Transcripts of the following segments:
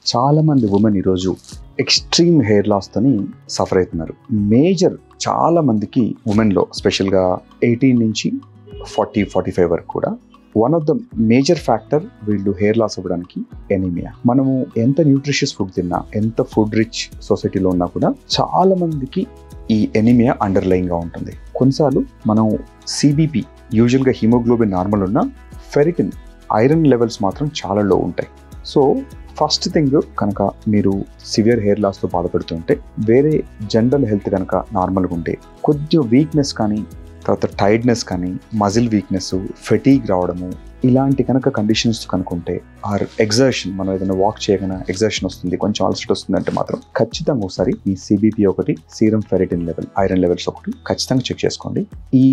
చాలామంది ఉమెన్ ఈరోజు extreme hair లాస్తోని suffer అవుతున్నారు. మేజర్ చాలామందికి ఉమెన్లో స్పెషల్గా 18 నుంచి 40-45 వరకు కూడా one of the major factor వీళ్ళు హెయిర్ లాస్ అవ్వడానికి ఎనీమియా. మనము ఎంత న్యూట్రిషియస్ ఫుడ్ తిన్నా, ఎంత ఫుడ్ రిచ్ సొసైటీలో ఉన్నా కూడా చాలా మందికి ఈ ఎనీమియా అండర్లైన్గా ఉంటుంది. కొన్నిసార్లు మనం సిబిపి యూజువల్గా హిమోగ్లోబిన్ నార్మల్ ఉన్న ఫెరిటిన్ ఐరన్ లెవెల్స్ మాత్రం చాలా లో ఉంటాయి. సో ఫస్ట్ థింగ్ కనుక మీరు సివియర్ హెయిర్ లాస్తో బాధపడుతుంటే, వేరే జనరల్ హెల్త్ కనుక నార్మల్గా ఉంటే, కొద్దిగా వీక్నెస్ కానీ, తర్వాత టైర్డ్నెస్ కానీ, మజిల్ వీక్నెస్, ఫెటీగ్ రావడము, ఇలాంటి కనుక కండిషన్స్ కనుకుంటే, ఆర్ ఎగ్జర్షన్, మనం ఏదైనా వాక్ చేయగానే ఎగ్జర్షన్ వస్తుంది, కొంచెం అలసట వస్తుందంటే మాత్రం ఖచ్చితంగా ఒకసారి ఈ సిబిపి ఒకటి, serum ferritin level, iron levels ఒకటి ఖచ్చితంగా చెక్ చేసుకోండి. ఈ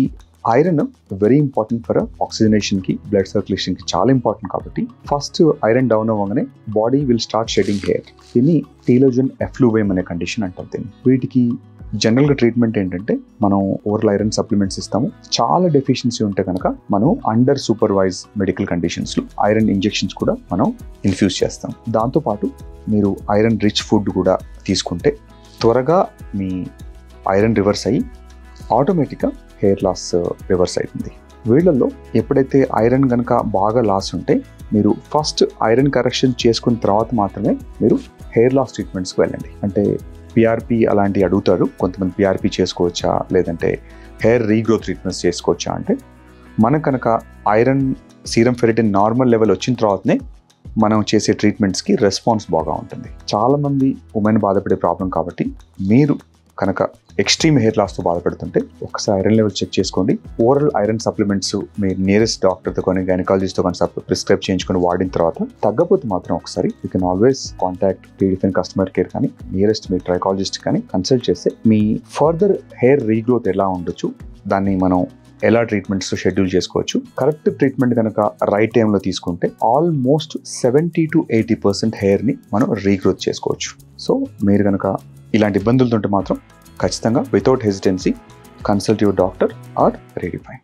ఐరన్ వెరీ ఇంపార్టెంట్ ఫర్ ఆక్సిజనేషన్కి, బ్లడ్ సర్క్యులేషన్కి చాలా ఇంపార్టెంట్. కాబట్టి ఫస్ట్ ఐరన్ డౌన్ అవ్వగానే body will start shedding hair. దీన్ని టీలోజన్ ఎఫ్లూవేమ్ అనే కండిషన్ అంటారు. దీన్ని వీటికి జనరల్గా ట్రీట్మెంట్ ఏంటంటే, మనం ఓరల్ ఐరన్ సప్లిమెంట్స్ ఇస్తాము. చాలా డెఫిషియన్సీ ఉంటే కనుక మనం అండర్ సూపర్వైజ్ మెడికల్ కండిషన్స్లో ఐరన్ ఇంజెక్షన్స్ కూడా మనం ఇన్ఫ్యూజ్ చేస్తాం. దాంతోపాటు మీరు ఐరన్ రిచ్ ఫుడ్ కూడా తీసుకుంటే త్వరగా మీ ఐరన్ రివర్స్ అయ్యి ఆటోమేటిక్గా హెయిర్ లాస్ రివర్స్ అవుతుంది. వీళ్ళల్లో ఎప్పుడైతే ఐరన్ కనుక బాగా లాస్ ఉంటే, మీరు ఫస్ట్ ఐరన్ కరెక్షన్ చేసుకున్న తర్వాత మాత్రమే మీరు హెయిర్ లాస్ ట్రీట్మెంట్స్కి వెళ్ళండి. అంటే పిఆర్పి అలాంటివి అడుగుతారు కొంతమంది, పిఆర్పి చేసుకోవచ్చా, లేదంటే హెయిర్ రీగ్రోత్ ట్రీట్మెంట్స్ చేసుకోవచ్చా అంటే, మనకు కనుక iron serum ferritin normal level వచ్చిన తర్వాతనే మనం చేసే ట్రీట్మెంట్స్కి రెస్పాన్స్ బాగా ఉంటుంది. చాలామంది ఉమెన్ బాధపడే ప్రాబ్లం కాబట్టి, మీరు కనుక ఎక్స్ట్రీమ్ హెయిర్ లాస్తో బాధపడుతుంటే ఒకసారి ఐరన్ లెవెల్ చెక్ చేసుకోండి. ఓరల్ ఐరన్ సప్లిమెంట్స్ మీ నియరెస్ట్ డాక్టర్తో కానీ, గైనకాలజిస్ట్తో కానీ ప్రిస్క్రైబ్ చేయించుకొని వాడిన తర్వాత తగ్గపోతే మాత్రం ఒకసారి యూ కెన్ ఆల్వేస్ కాంటాక్ట్ టీడిఫెన్ కస్టమర్ కేర్ కానీ, నియరెస్ట్ మీ ట్రైకాలజిస్ట్ కానీ కన్సల్ట్ చేస్తే మీ ఫర్దర్ హెయిర్ రీగ్రోత్ ఎలా ఉండొచ్చు, దాన్ని మనం ఎలా ట్రీట్మెంట్స్ షెడ్యూల్ చేసుకోవచ్చు. కరెక్ట్ ట్రీట్మెంట్ కనుక రైట్ టైంలో తీసుకుంటే ఆల్మోస్ట్ 70-80% హెయిర్ని మనం రీగ్రోత్ చేసుకోవచ్చు. సో మీరు కనుక ఇలాంటి ఇబ్బందులతో ఉంటే మాత్రం ఖచ్చితంగా without hesitancy consult your doctor or రెడీఫైన్.